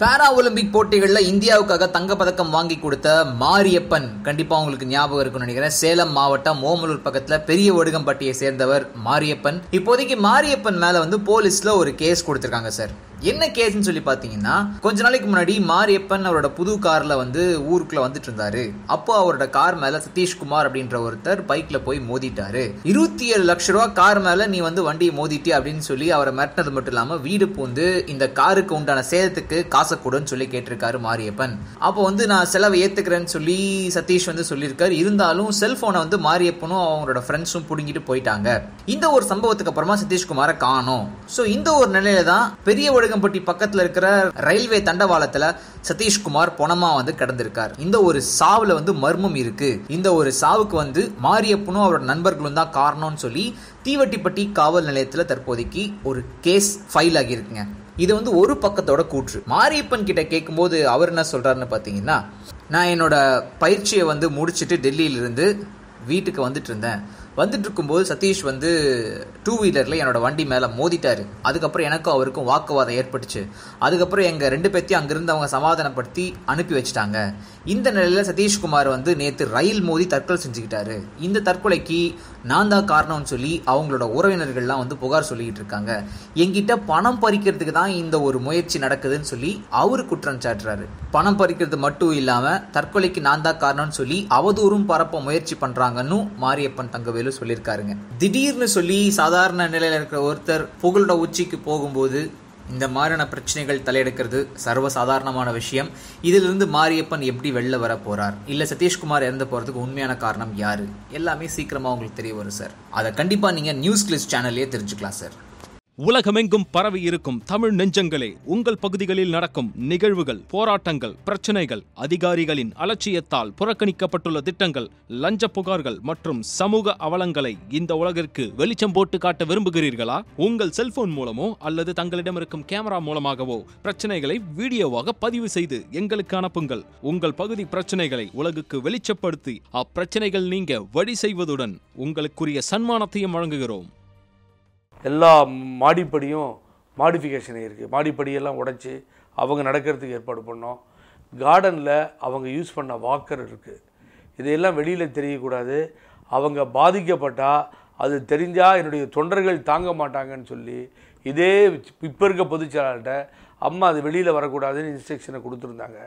Para Olympic போட்டிகள்ல இந்தியாவுக்காக தங்கப்பதக்கம் வாங்கி கொடுத்த மாரியப்பன் கண்டிப்பா உங்களுக்கு ஞாபகம் இருக்கும்னு நினைக்கிறேன். சேலம் மாவட்டம் ஓமலூர் பக்கத்துல பெரிய ஒடுகம்பட்டியை சேர்ந்தவர் மாரியப்பன். இப்போதைக்கு மாரியப்பன் மேல போலீஸ்ல ஒரு கேஸ் கொடுத்திருக்காங்க சார். என்ன கேஸ்ன்னு சொல்லி பாத்தீங்கன்னா, கொஞ்ச நாளைக்கு முன்னாடி மாரியப்பன் அவரோட புது கார்ல ஊருக்குள்ள வந்துட்டு இருந்தாரு. அப்போ அவரோட கார் மேல சதீஷ்குமார் அப்படின்ற ஒருத்தர் பைக்ல போய் மோதிட்டாரு. 27 லட்சம் ரூபாய் கார் மேல நீ வண்டியை மோதிட்டி அப்படின்னு சொல்லி அவரை மிரட்டினது மட்டும் இல்லாம வீடு பூந்து இந்த காருக்கு உண்டான சேதத்துக்கு காசை கொடுன்னு சொல்லி கேட்டிருக்காரு மாரியப்பன். அப்போ நான் செலவை ஏத்துக்கிறேன்னு சொல்லி சதீஷ் சொல்லியிருக்காரு. இருந்தாலும் செல்போனை மாரியப்பனும் அவங்களோட ஃப்ரெண்ட்ஸும் புடுங்கிட்டு போயிட்டாங்க. இந்த ஒரு சம்பவத்துக்கு அப்புறமா சதீஷ்குமாரை காணோம். சோ இந்த ஒரு நிலையில தான் பெரிய ஒடுகம்பட்டி பக்கத்துல இருக்கிற ரயில்வே தண்டவாளத்துல சதீஷ்குமார் பொணமா கிடந்திருக்கார். இந்த ஒரு சாவுல மர்மம் இருக்கு. இந்த ஒரு சாவுக்கு மாரியப்பனும் அவரோட நண்பர்களும் தான் காரணம்னு சொல்லி தீவட்டிப்பட்டி காவல் நிலையத்துல தற்போதைக்கு ஒரு கேஸ் ஃபைல் ஆகியிருக்குங்க. இது ஒரு பக்கத்தோட கூற்று. மாரியப்பன் கிட்ட கேட்கும்போது அவர் என்ன சொல்றாருன்னு பாத்தீங்கன்னா, நான் என்னோட பயிற்சியை முடிச்சுட்டு டெல்லியில இருந்து வீட்டுக்கு வந்துட்டு இருந்தேன். வந்துட்டு இருக்கும்போது சதீஷ் 2 வீலர்ல என்னோட வண்டி மேல மோதிட்டாரு. அதுக்கப்புறம் எனக்கும் அவருக்கும் வாக்குவாதம் ஏற்பட்டுச்சு. அதுக்கப்புறம் எங்க 2 பேத்தையும் அங்கிருந்து அவங்க சமாதானப்படுத்தி அனுப்பி வச்சுட்டாங்க. இந்த நிலையில சதீஷ்குமார் நேத்து ரயில் மோதி தற்கொலை செஞ்சுக்கிட்டாரு. இந்த தற்கொலைக்கு நான் தான் காரணம்னு சொல்லி அவங்களோட உறவினர்கள்லாம் புகார் சொல்லிட்டு இருக்காங்க. என்கிட்ட பணம் பறிக்கிறதுக்கு தான் இந்த ஒரு முயற்சி நடக்குதுன்னு சொல்லி அவரு குற்றம் சாட்டுறாரு. பணம் பறிக்கிறது மட்டும் இல்லாம தற்கொலைக்கு நான் தான் காரணம்னு சொல்லி அவதூறும் பரப்ப முயற்சி பண்றாங்கன்னு மாரியப்பன் தங்கவேலு சொல்லியிருக்காருங்க. திடீர்னு சொல்லி சாதாரண நிலையில இருக்கிற ஒருத்தர் புகழோட உச்சிக்கு போகும்போது இந்த மாதிரியான பிரச்சனைகள் தலையெடுக்கிறது சர்வசாதாரணமான விஷயம். இதிலிருந்து மாரியப்பன் எப்படி வெளில வர போறார், இல்ல சதீஷ்குமார் இறந்து போறதுக்கு உண்மையான காரணம் யாரு, எல்லாமே சீக்கிரமா உங்களுக்கு தெரிய வரும் சார். அதை கண்டிப்பா நீங்க நியூஸ் கிளிஸ் சேனல்லே தெரிஞ்சுக்கலாம் சார். உலகமெங்கும் பரவி இருக்கும் தமிழ் நெஞ்சங்களே, உங்கள் பகுதிகளில் நடக்கும் நிகழ்வுகள், போராட்டங்கள், பிரச்சனைகள், அதிகாரிகளின் அலட்சியத்தால் புறக்கணிக்கப்பட்டுள்ள திட்டங்கள், லஞ்ச புகார்கள் மற்றும் சமூக அவலங்களை இந்த உலகிற்கு வெளிச்சம் போட்டு காட்ட விரும்புகிறீர்களா? உங்கள் செல்போன் மூலமோ அல்லது தங்களிடம் இருக்கும் கேமரா மூலமாகவோ பிரச்சனைகளை வீடியோவாக பதிவு செய்து எங்களுக்கு அனுப்புங்கள். உங்கள் பகுதி பிரச்சனைகளை உலகுக்கு வெளிச்சப்படுத்தி அப்பிரச்சனைகள் நீங்க வழி செய்வதுடன் உங்களுக்குரிய சன்மானத்தையும் வழங்குகிறோம். எல்லா மாடிப்படியும் மாடிஃபிகேஷன் இருக்குது. மாடிப்படியெல்லாம் உடைச்சி அவங்க நடக்கிறதுக்கு ஏற்பாடு பண்ணோம். கார்டனில் அவங்க யூஸ் பண்ண வாக்கர் இருக்குது. இதையெல்லாம் வெளியில் தெரியக்கூடாது. அவங்க பாதிக்கப்பட்டால் அது தெரிஞ்சால் என்னுடைய தொண்டர்கள் தாங்க மாட்டாங்கன்னு சொல்லி இதே இப்போ இருக்க பொதுச்செயலாளர்கிட்ட அம்மா அது வெளியில் வரக்கூடாதுன்னு இன்ஸ்ட்ரக்ஷனை கொடுத்துருந்தாங்க.